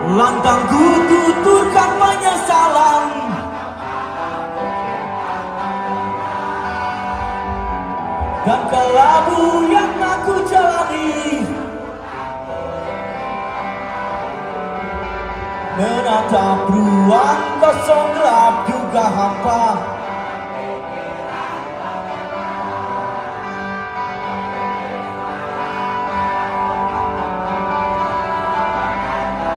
Lantang ku tuturkan penyesalan, dan kelabu yang aku jalani. Menatap ruang kosong gelap juga hampa,